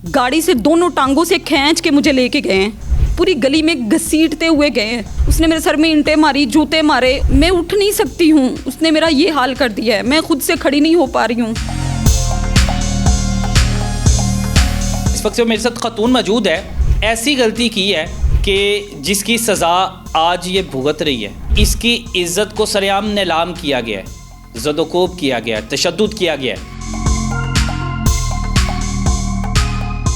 गाड़ी से दोनों टांगों से खींच के मुझे लेके गए हैं, पूरी गली में घसीटते हुए गए हैं। उसने मेरे सर में ईंटें मारी, जूते मारे, मैं उठ नहीं सकती हूँ। उसने मेरा ये हाल कर दिया है, मैं खुद से खड़ी नहीं हो पा रही हूँ। इस वक्त जो मेरे साथ खातून मौजूद है, ऐसी गलती की है कि जिसकी सज़ा आज ये भुगत रही है। इसकी इज़्ज़त को सरेआम नीलाम किया गया है, ज़दोकोब किया गया है, तशद्दुद किया गया है।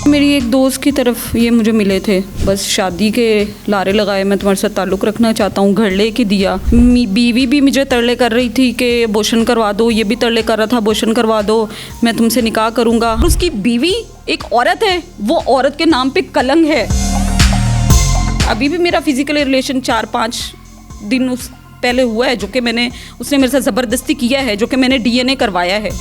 मेरी एक दोस्त की तरफ ये मुझे मिले थे, बस शादी के लारे लगाए, मैं तुम्हारे साथ ताल्लुक़ रखना चाहता हूँ, घर लेके दिया। बीवी भी मुझे तरले कर रही थी कि अबॉर्शन करवा दो, ये भी तरले कर रहा था अबॉर्शन करवा दो, मैं तुमसे निकाह करूँगा। उसकी बीवी एक औरत है, वो औरत के नाम पे कलंक है। अभी भी मेरा फिजिकल रिलेशन 4-5 दिन उस पहले हुआ है, जो कि उसने मेरे साथ ज़बरदस्ती किया है, जो कि मैंने DNA करवाया है।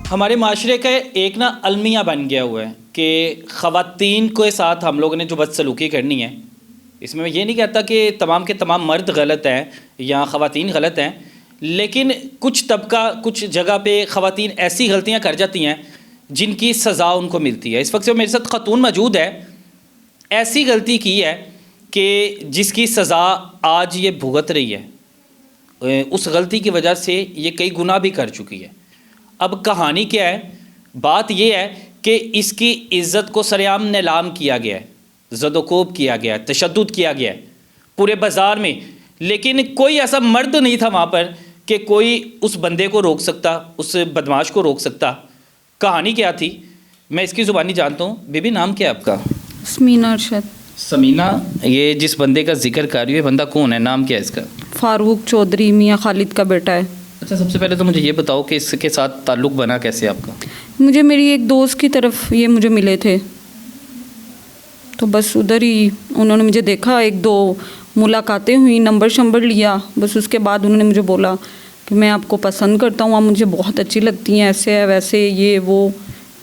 हमारे माशरे का एक अलमिया बन गया हुआ है कि ख़वातीन के साथ हम लोगों ने जो बदसलूकी करनी है। इसमें मैं ये नहीं कहता कि तमाम के तमाम मर्द गलत हैं या ख़वातीन गलत हैं, लेकिन कुछ तबका, कुछ जगह पे ख़वातीन ऐसी गलतियां कर जाती हैं जिनकी सज़ा उनको मिलती है। इस वक्त जो मेरे साथ खातून मौजूद है, ऐसी गलती की है कि जिसकी सज़ा आज ये भुगत रही है। उस गलती की वजह से ये कई गुनाह भी कर चुकी है। अब कहानी क्या है? बात यह है कि इसकी इज़्ज़त को सरेआम नीलाम किया गया है, ज़दोकोब किया गया है, तशद्दुद किया गया है पूरे बाज़ार में। लेकिन कोई ऐसा मर्द नहीं था वहाँ पर कि कोई उस बंदे को रोक सकता, उस बदमाश को रोक सकता। कहानी क्या थी मैं इसकी ज़ुबानी जानता हूँ। बीबी, नाम क्या है आपका? समीना अरशद। समीना, ये जिस बंदे का जिक्र कर रही है, बंदा कौन है, नाम क्या है इसका? फारूक चौधरी, मियाँ खालिद का बेटा है। अच्छा, सबसे पहले तो मुझे ये बताओ कि इसके साथ ताल्लुक़ बना कैसे आपका? मुझे मेरी एक दोस्त की तरफ ये मुझे मिले थे, तो बस उधर ही उन्होंने मुझे देखा, 1-2 मुलाकातें हुई, नंबर शंबर लिया। बस उसके बाद उन्होंने मुझे बोला कि मैं आपको पसंद करता हूँ, आप मुझे बहुत अच्छी लगती हैं, ऐसे है वैसे ये वो।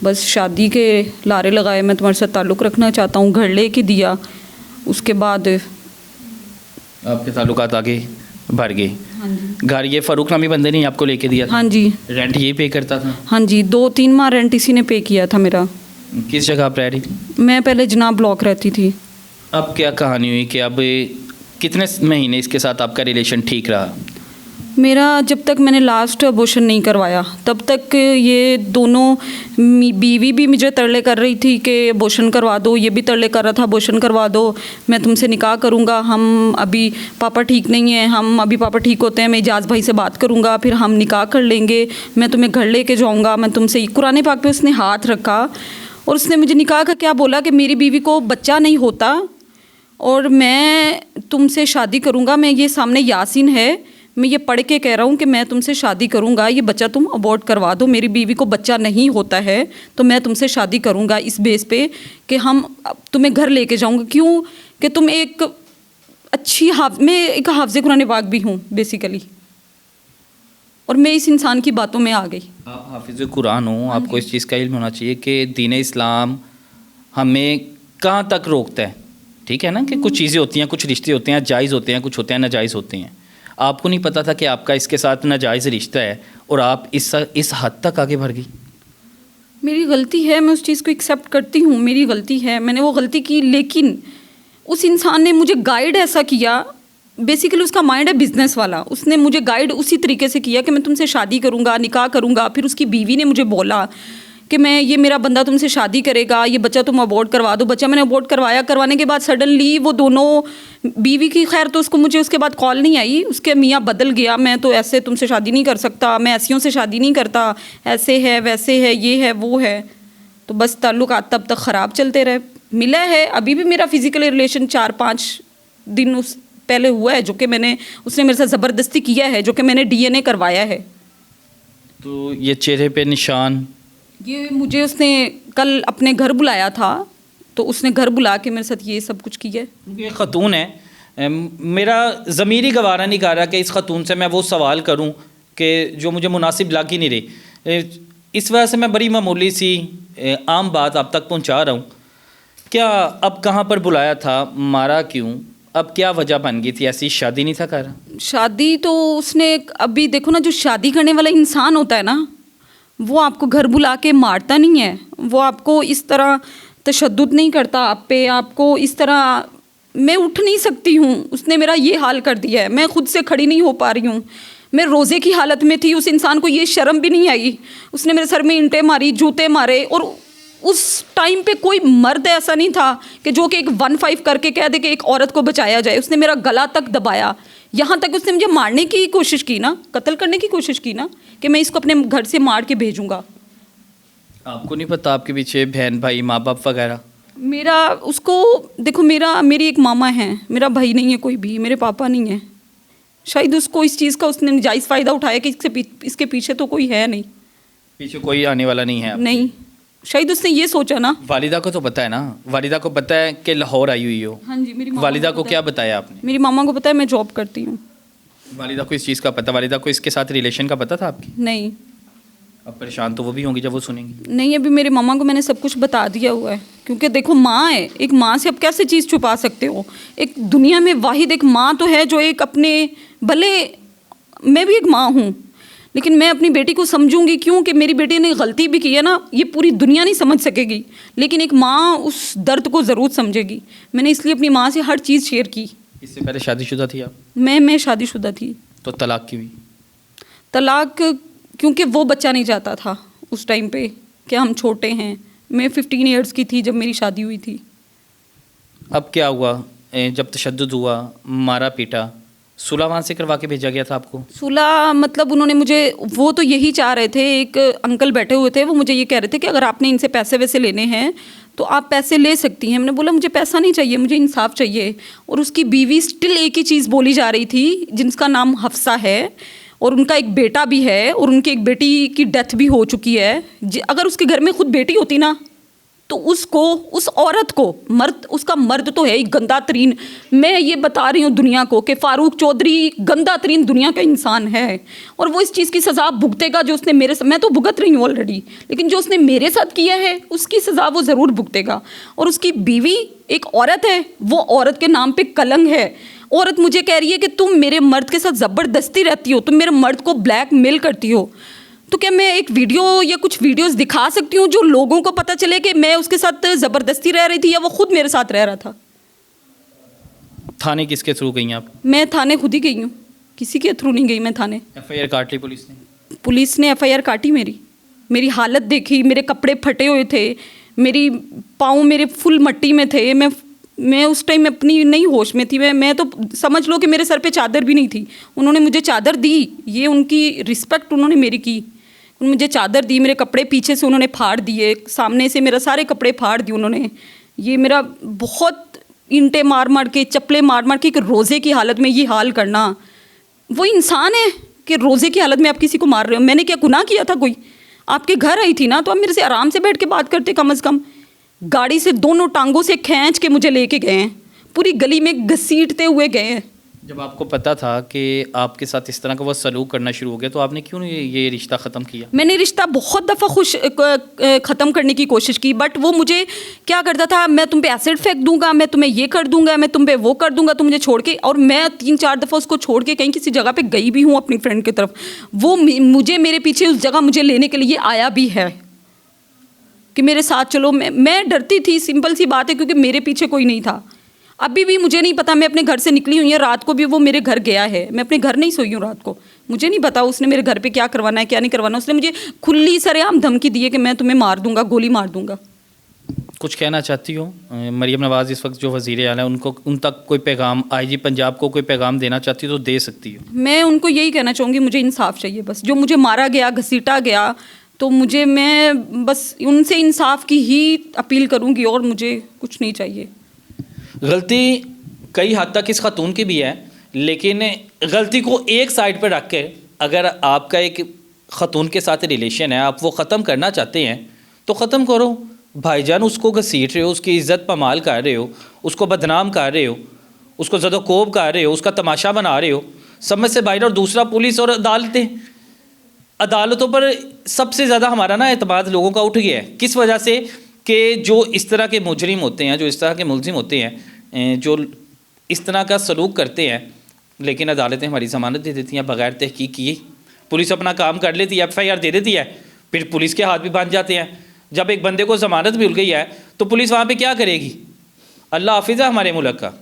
बस शादी के लारे लगाए, मैं तुम्हारे साथ ताल्लुक़ रखना चाहता हूँ, घर लेके दिया। उसके बाद आपके ताल्लुकात आगे बढ़ गए। हाँ जी। घर ये फ़ारूक नामी बंदे ने आपको लेके दिया था? हाँ जी। रेंट यही पे करता था? हाँ जी, 2-3 माह रेंट इसी ने पे किया था मेरा। किस जगह आप रह रही थी? मैं पहले जनाब ब्लॉक रहती थी। अब क्या कहानी हुई कि अब कितने महीने इसके साथ आपका रिलेशन ठीक रहा? मेरा जब तक मैंने लास्ट अबॉर्शन नहीं करवाया तब तक ये दोनों, बीवी भी मुझे तरले कर रही थी कि अबॉर्शन करवा दो, ये भी तरले कर रहा था अबॉर्शन करवा दो, मैं तुमसे निकाह करूँगा, हम अभी पापा ठीक नहीं है, हम अभी पापा ठीक होते हैं, मैं इजाज़ भाई से बात करूँगा, फिर हम निकाह कर लेंगे, मैं तुम्हें घर लेके जाऊँगा, मैं तुमसे। कुरान पाक पे उसने हाथ रखा और उसने मुझे निकाह का क्या बोला कि मेरी बीवी को बच्चा नहीं होता और मैं तुमसे शादी करूँगा। मैं ये सामने यासीन है, मैं ये पढ़ के कह रहा हूँ कि मैं तुमसे शादी करूँगा, ये बच्चा तुम अबॉर्ट करवा दो, मेरी बीवी को बच्चा नहीं होता है तो मैं तुमसे शादी करूँगा इस बेस पे कि हम तुम्हें घर लेके जाऊँगा। क्यों कि तुम एक अच्छी मैं एक हाफ़िज़ कुरान पाक भी हूँ बेसिकली, और मैं इस इंसान की बातों में आ गई। आप हाफिज़ कुरान हो, आपको इस चीज़ का इल्म होना चाहिए कि दीन इस्लाम हमें कहाँ तक रोकता है। ठीक है ना, कि कुछ चीज़ें होती हैं, कुछ रिश्ते होते हैं जायज़ होते हैं, कुछ होते हैं नाजायज़ होते हैं। आपको नहीं पता था कि आपका इसके साथ नाजायज़ रिश्ता है और आप इस हद तक आगे बढ़ गई? मेरी गलती है, मैं उस चीज़ को एक्सेप्ट करती हूँ, मेरी गलती है, मैंने वो गलती की। लेकिन उस इंसान ने मुझे गाइड ऐसा किया, बेसिकली उसका माइंड है बिज़नेस वाला, उसने मुझे गाइड उसी तरीके से किया कि मैं तुमसे शादी करूँगा, निकाह करूँगा। फिर उसकी बीवी ने मुझे बोला कि ये मेरा बंदा तुमसे शादी करेगा, ये बच्चा तुम अबॉर्ट करवा दो। बच्चा मैंने अबॉर्ट करवाया, करवाने के बाद सडनली वो दोनों, बीवी की खैर तो उसको मुझे उसके बाद कॉल नहीं आई, उसके मियाँ बदल गया, मैं तो ऐसे तुमसे शादी नहीं कर सकता, मैं ऐसियों से शादी नहीं करता, ऐसे है वैसे है, ये है वो है। तो बस ताल्लुकात तब तक ख़राब चलते रहे। मिला है, अभी भी मेरा फिजिकल रिलेशन 4-5 दिन उस पहले हुआ है, जो कि उसने मेरे साथ ज़बरदस्ती किया है, जो कि मैंने DNA करवाया है। तो ये चेहरे पे निशान, ये मुझे उसने कल अपने घर बुलाया था, तो उसने घर बुला के मेरे साथ ये सब कुछ किया है। ये ख़तून है, मेरा ज़मीर ही गवारा नहीं कर रहा कि इस ख़तून से मैं वो सवाल करूं कि जो मुझे मुनासिब लग ही नहीं रही। इस वजह से मैं बड़ी मामूली सी आम बात आप तक पहुंचा रहा हूं। क्या अब कहाँ पर बुलाया था, मारा क्यों, अब क्या वजह बन गई थी? ऐसी शादी नहीं था कर? शादी तो उसने, अभी देखो ना, जो शादी करने वाला इंसान होता है ना, वो आपको घर बुला के मारता नहीं है, वो आपको इस तरह तशद्दुद नहीं करता आप पे, आपको इस तरह। मैं उठ नहीं सकती हूँ, उसने मेरा ये हाल कर दिया है, मैं खुद से खड़ी नहीं हो पा रही हूँ। मैं रोज़े की हालत में थी, उस इंसान को ये शर्म भी नहीं आई, उसने मेरे सर में ईंटें मारी, जूते मारे। और उस टाइम पे कोई मर्द ऐसा नहीं था कि जो कि एक 1-5 करके कह दे कि एक औरत को बचाया जाए। उसने मेरा गला तक दबाया, यहाँ तक उसने मुझे मारने की कोशिश की ना, कत्ल करने की कोशिश की ना, कि मैं इसको अपने घर से मार के भेजूँगा। आपको नहीं पता आपके पीछे बहन भाई माँ बाप वगैरह? मेरा उसको देखो, मेरी एक मामा है, मेरा भाई नहीं है कोई भी, मेरे पापा नहीं है। शायद उसको इस चीज़ का उसने जायज़ फ़ायदा उठाया कि इसके पीछे तो कोई है नहीं, पीछे कोई आने वाला नहीं है आपके? नहीं, शायद उसने ये सोचा ना। वालिदा को तो पता है ना, वालिदा को पता है कि लाहौर आई हुई हो? हाँ जी, मेरी मामा वालिदा को पता क्या है। बताया आपने? मेरी मामा को पता है मैं जॉब करती हूँ। वालिदा को इस चीज़ का पता, वालिदा को इसके साथ रिलेशन का पता था आपकी? नहीं अब परेशान तो वो भी होंगी जब वो सुनेंगी। नहीं, अभी मेरी मामा को मैंने सब कुछ बता दिया हुआ है, क्योंकि देखो माँ है, एक माँ से आप कैसे चीज़ छुपा सकते हो? एक दुनिया में वाहिद एक माँ तो है जो एक अपने, भले मैं भी एक माँ हूँ, लेकिन मैं अपनी बेटी को समझूंगी, क्यों कि मेरी बेटी ने गलती भी की है ना, ये पूरी दुनिया नहीं समझ सकेगी, लेकिन एक माँ उस दर्द को ज़रूर समझेगी। मैंने इसलिए अपनी माँ से हर चीज़ शेयर की। इससे पहले शादीशुदा थी आप? मैं शादीशुदा थी। तो तलाक की हुई? तलाक क्योंकि वो बच्चा नहीं चाहता था उस टाइम पे कि हम छोटे हैं। मैं 15 इयर्स की थी जब मेरी शादी हुई थी। अब क्या हुआ जब तशद्दुद हुआ, मारा पीटा, सुलह वहाँ से करवा के भेजा गया था आपको? सुलह मतलब उन्होंने मुझे, वो तो यही चाह रहे थे, एक अंकल बैठे हुए थे, वो मुझे ये कह रहे थे कि अगर आपने इनसे पैसे वैसे लेने हैं तो आप पैसे ले सकती हैं। मैंने बोला मुझे पैसा नहीं चाहिए, मुझे इंसाफ चाहिए। और उसकी बीवी स्टिल एक ही चीज़ बोली जा रही थी, जिनका नाम हफ्सा है, और उनका एक बेटा भी है, और उनकी एक बेटी की डेथ भी हो चुकी है। अगर उसके घर में खुद बेटी होती ना, तो उसको, उस औरत को, मर्द, उसका मर्द तो है ही गंदा तरीन। मैं ये बता रही हूँ दुनिया को कि फ़ारूक चौधरी गंदा तरीन दुनिया का इंसान है, और वो इस चीज़ की सज़ा भुगतेगा जो उसने मेरे साथ, मैं तो भुगत रही हूँ ऑलरेडी, लेकिन जो उसने मेरे साथ किया है उसकी सज़ा वो ज़रूर भुगतेगा। और उसकी बीवी एक औरत है, वो औरत के नाम पे कलंक है। औरत मुझे कह रही है कि तुम मेरे मर्द के साथ ज़बरदस्ती रहती हो, तुम मेरे मर्द को ब्लैकमेल करती हो। तो क्या मैं एक वीडियो या कुछ वीडियोस दिखा सकती हूँ जो लोगों को पता चले कि मैं उसके साथ ज़बरदस्ती रह रही थी या वो खुद मेरे साथ रह रहा था? थाने किसके थ्रू गई आप? मैं थाने खुद ही गई हूँ, किसी के थ्रू नहीं गई मैं थाने। एफआईआर काट ली पुलिस ने? पुलिस ने एफआईआर काटी मेरी हालत देखी, मेरे कपड़े फटे हुए थे, मेरी पाँव मेरे फुल मट्टी में थे। मैं उस टाइम अपनी नहीं होश में थी। मैं तो समझ लो कि मेरे सर पे चादर भी नहीं थी। उन्होंने मुझे चादर दी, ये उनकी रिस्पेक्ट उन्होंने मेरी की। उन्होंने मुझे चादर दी, मेरे कपड़े पीछे से उन्होंने फाड़ दिए, सामने से मेरा सारे कपड़े फाड़ दिए उन्होंने। ये मेरा बहुत ईंटें मार मार के, चप्पलें मार मार के, एक रोज़े की हालत में ये हाल करना। वो इंसान है कि रोज़े की हालत में आप किसी को मार रहे हो? मैंने क्या गुनाह किया था कोई? आपके घर आई थी ना, तो आप मेरे से आराम से बैठ के बात करते कम से कम। गाड़ी से दोनों टांगों से खींच के मुझे लेके गए हैं, पूरी गली में घसीटते हुए गए हैं। जब आपको पता था कि आपके साथ इस तरह का वो सलूक करना शुरू हो गया, तो आपने क्यों नहीं ये रिश्ता ख़त्म किया? मैंने रिश्ता बहुत दफ़ा ख़त्म करने की कोशिश की, बट वो मुझे क्या करता था, मैं तुम पे एसिड फेंक दूंगा, मैं तुम्हें ये कर दूंगा, मैं तुम पे वो कर दूंगा, तुम मुझे छोड़ के। और मैं 3-4 दफ़ा उसको छोड़ के कहीं किसी जगह पे गई भी हूँ अपनी फ्रेंड की तरफ। वो मुझे, मेरे पीछे उस जगह मुझे लेने के लिए आया भी है कि मेरे साथ चलो। मैं डरती थी, सिंपल सी बात है, क्योंकि मेरे पीछे कोई नहीं था। अभी भी मुझे नहीं पता, मैं अपने घर से निकली हुई है, रात को भी वो मेरे घर गया है, मैं अपने घर नहीं सोई हूँ रात को। मुझे नहीं पता उसने मेरे घर पे क्या करवाना है क्या नहीं करवाना। उसने मुझे खुली सरेआम धमकी दी है कि मैं तुम्हें मार दूंगा, गोली मार दूंगा। कुछ कहना चाहती हो? मरीम नवाज़ इस वक्त जो वज़ीर आला है, उनको, उन तक कोई पैगाम, आईजी पंजाब को कोई पैगाम देना चाहती हो तो दे सकती हो। मैं उनको यही कहना चाहूँगी, मुझे इंसाफ चाहिए बस। जो मुझे मारा गया, घसीटा गया, तो मैं बस उनसे इंसाफ की ही अपील करूँगी, और मुझे कुछ नहीं चाहिए। गलती कई हद तक इस खातून की भी है, लेकिन गलती को एक साइड पर रख के, अगर आपका एक खातून के साथ रिलेशन है, आप वो ख़त्म करना चाहते हैं तो ख़त्म करो। भाईजान उसको घसीट रहे हो, उसकी इज़्ज़त पमाल कर रहे हो, उसको बदनाम कर रहे हो, उसको ज़दोकोब कर रहे हो, उसका तमाशा बना रहे हो, समझ से बाहर। और दूसरा पुलिस और अदालतों पर सबसे ज़्यादा हमारा ना एतमाद लोगों का उठ गया है। किस वजह से? कि जो इस तरह के मुजरिम होते हैं, जो इस तरह के मुलजिम होते हैं, जो इस तरह का सलूक करते हैं, लेकिन अदालतें हमारी ज़मानत दे देती हैं बग़ैर तहकीक किए। पुलिस अपना काम कर लेती है, एफआईआर दे देती है, फिर पुलिस के हाथ भी बांध जाते हैं। जब एक बंदे को ज़मानत मिल गई है तो पुलिस वहाँ पे क्या करेगी? अल्लाह हाफिज़ है हमारे मुल्क का।